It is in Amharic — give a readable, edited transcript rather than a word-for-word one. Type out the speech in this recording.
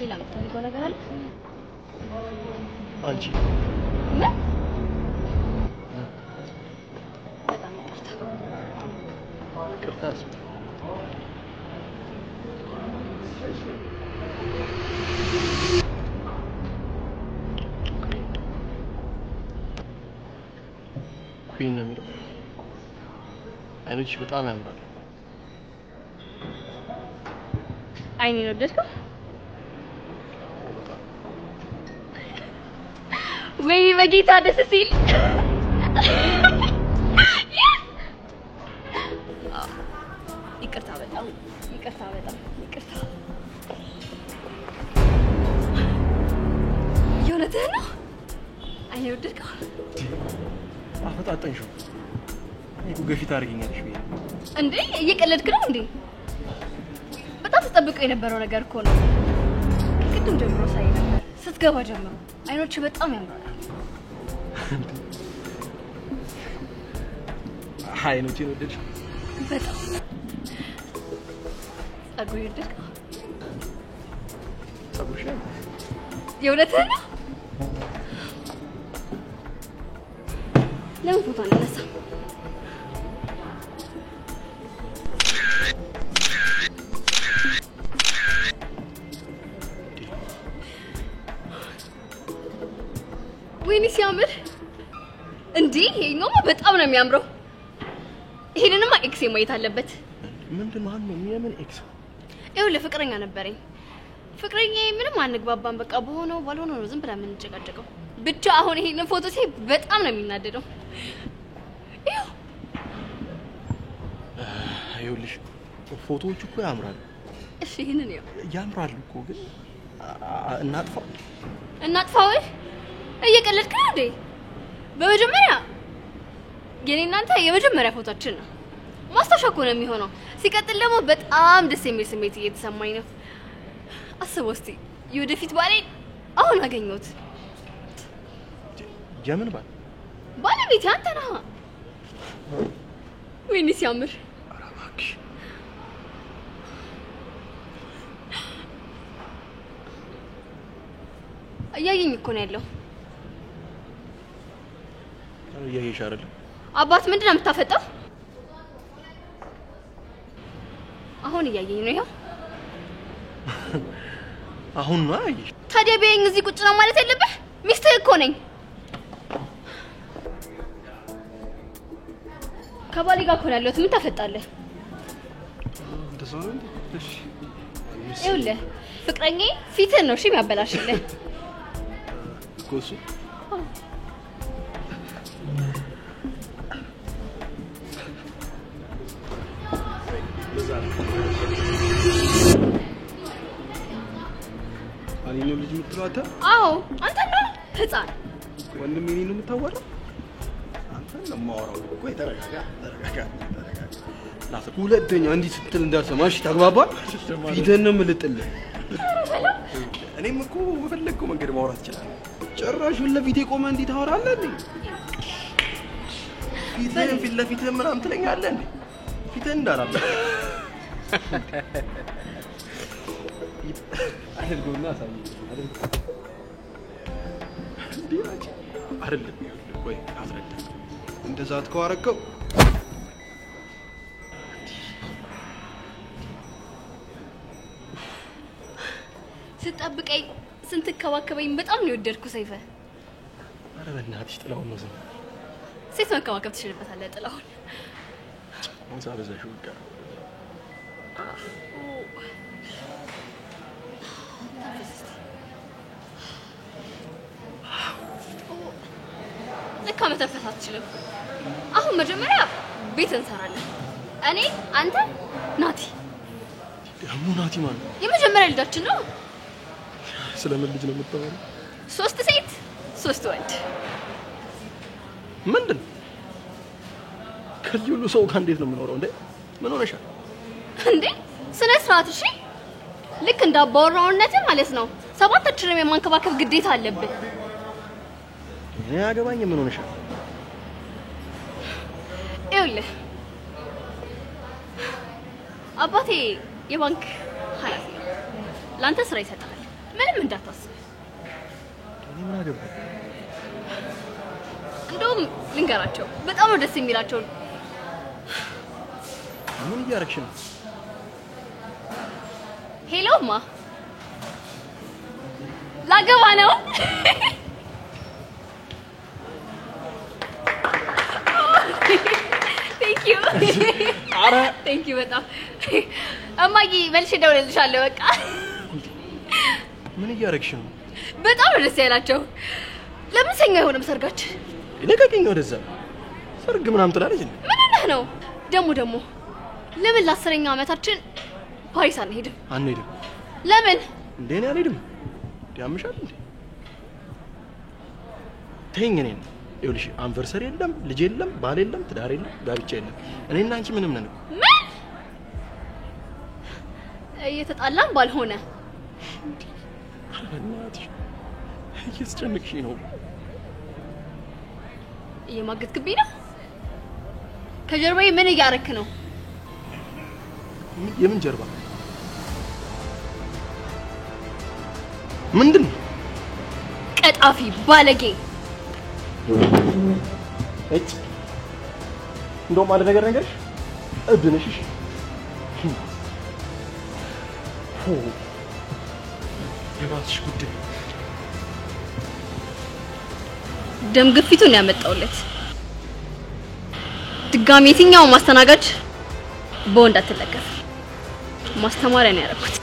ሌላ የምትፈልገው ነገር አለ? አንቺ ምን? በጣም ይቅርታ። ኩዊን ነው የሚለው። አይኖች በጣም ያምራሉ። አይኔን ወደድከው? ወይ በጌታ ደስ ሲል ይቅርታ በጣም የእውነትህን ነው? አይኔን ወደድከው? አፈጣጠንሽው። እኔ ገፊት አድርገኛለሽ ብዬ እንዴ? እየቀለድክ ነው እንዴ? በጣም ተጠብቀው የነበረው ነገር እኮ ነው። ቅድም ጀምሮ ሳይ ነበር፣ ስትገባ ጀምሮ አይኖች በጣም ያምራሉ። አይኖቼን ወደድሽው? በጣም ጸጉሬን ወደድከው? ጸጉርሽ የእውነትህን ነው? ለምን ፎቶ አነሳው? ወይኔ ሲያምር እንዴ! ይሄኛው በጣም ነው የሚያምረው። ይሄንንማ ኤክስ ማየት አለበት። ምንድን ነው አንተ የምን ኤክስ? ይኸውልህ ፍቅረኛ ነበረኝ። ፍቅረኛዬ ምንም አንግባባን። በቃ በሆነው ባልሆነው ነው ዝም ብላ ምን ጨቃጨቀው። ብቻ አሁን ይሄንን ፎቶ ሲይ በጣም ነው የሚናደደው። ይኸውልሽ ፎቶዎቹ እኮ ያምራሉ። እሺ ይሄንን ያምራሉ እኮ ግን እናጥፋው? እየቀለድክ ነው እንዴ? በመጀመሪያ የኔ እናንተ የመጀመሪያ ፎቶአችን ነው። ማስታወሻ እኮ ነው የሚሆነው። ሲቀጥል ደግሞ በጣም ደስ የሚል ስሜት እየተሰማኝ ነው። አስበው እስቲ የወደፊት ባሌን አሁን አገኘሁት። የምን ባለቤቴ አንተ ነህ። ወይኔ ሲያምር! ኧረ እባክሽ እያየኝ እኮ ነው ያለው። እያየሽ አይደለም? አባት ምንድን ነው የምታፈጠው? አሁን እያየኝ ነው። ይኸው አሁን ነው አየሽ? ታዲያ ቢያየኝ እዚህ ቁጭ ነው ማለት የለብህ? ሚስትህ እኮ ነኝ። ከባሌ ጋር እኮ ነው ያለሁት። ምን ታፈጣለህ? እንደዛ ነው እንዴ? እሺ ይኸውልህ ፍቅረኛዬ ፊትህን ነው እሺ የሚያበላሽልህ እኮ እሱ። አኒ ነው ልጅ የምትሏታ? አዎ አንተ ነው ህፃን ወንድሜ ነው የምታወራው? አንተ ለማወራው እኮ ተረጋጋ። ላስ ሁለተኛ እንዲህ ስትል እንዳልሰማሽ ተግባባል? ፊትህን ነው የምልጥልህ። እኔም እኮ በፈለግከው መንገድ ማውራት እችላለሁ። ጭራሽ ለፊቴ ቆመ እንዲህ ታወራለህ እንዴ? ፊትህን ፊት ለፊትህ ምናምን ትለኛለህ እንዴ? ፊትህን እንዳላለ አድርጎና ሳይ አይደለም ወይ አስረዳ። እንደዛ አትከዋረከው ስትጠብቀኝ ስትንከባከበኝ በጣም ነው የወደድኩ ሰይፈ። ኧረ በእናትሽ ጥላውን ነው ዝም ሴት መንከባከብ ትችልበታለህ ጥላውን። አንሳ በዛሽ ወጋ ለካ መተንፈስ አትችልም። አሁን መጀመሪያ ቤት እንሰራለን። እኔ አንተ ናቲ። ደግሞ ናቲ ማለት የመጀመሪያ ልጃችን ነው። ስለምን ልጅ ነው የምታወራው? 3 ሴት 3 ወንድ። ምንድን ከዚህ ሁሉ ሰው ጋር እንዴት ነው የምኖረው እንዴ? ምን ሆነሻል እንዴ? ስነ ስርዓት እሺ። ልክ እንዳባወራውነት ማለት ነው። 7 የማንከባከብ ግዴታ አለብን። እኔ አገባኝ። ምን ሆነሻል? ይኸውልህ አባቴ የባንክ ኃላፊ ነው። ላንተ ስራ ይሰጣል። ምንም እንዳታስብ። እኔ ምን አገባኝ? እንደውም ልንገራቸው በጣም ነው ደስ የሚላቸው። ምን እያደረግሽ ነው? ሄሎማ ላገባ ነው። Thank you. አረ Thank you በጣም እማዬ መልሼ እደውልልሻለሁ። በቃ ምን እያደረግሽ ነው? በጣም ደስ ያላቸው። ለምን ሰኞ አይሆንም ሰርጋችን? ይለቀቀኝ ወደዛ። ሰርግ ምናምን ትላለች እንዴ? ምን ነው ደሞ ለምን ለ10ኛ ዓመታችን ፓሪስ አንሄድም? አንሄድም። ለምን እንዴ? እኔ አልሄድም። ያምሻል እንዴ? ተይኝ። እኔ ይኸውልሽ አንቨርሰሪ የለም፣ ልጅ የለም፣ ባል የለም፣ ትዳር የለም፣ ጋብቻ የለም። እኔና አንቺ ምንም ነን። ምን እየተጣላን ባልሆነ እናትሽ እያስጨነቅሽኝ ነው። እየማገጥክብኝ ነው። ከጀርባዬ ምን እያረክ ነው? የምን ጀርባ? ምንድን ነው? ቀጣፊ ባለጌ። እጭ እንደውም አንድ ነገር ነገርሽ እብድ ነሽ። የራስሽ ጉዳይ። ደም ግፊቱን ያመጣውለት ድጋሚ የትኛው ማስተናጋጅ በወንድ አትለቀፍ። ማስተማሪያ ነው ያደረኩት።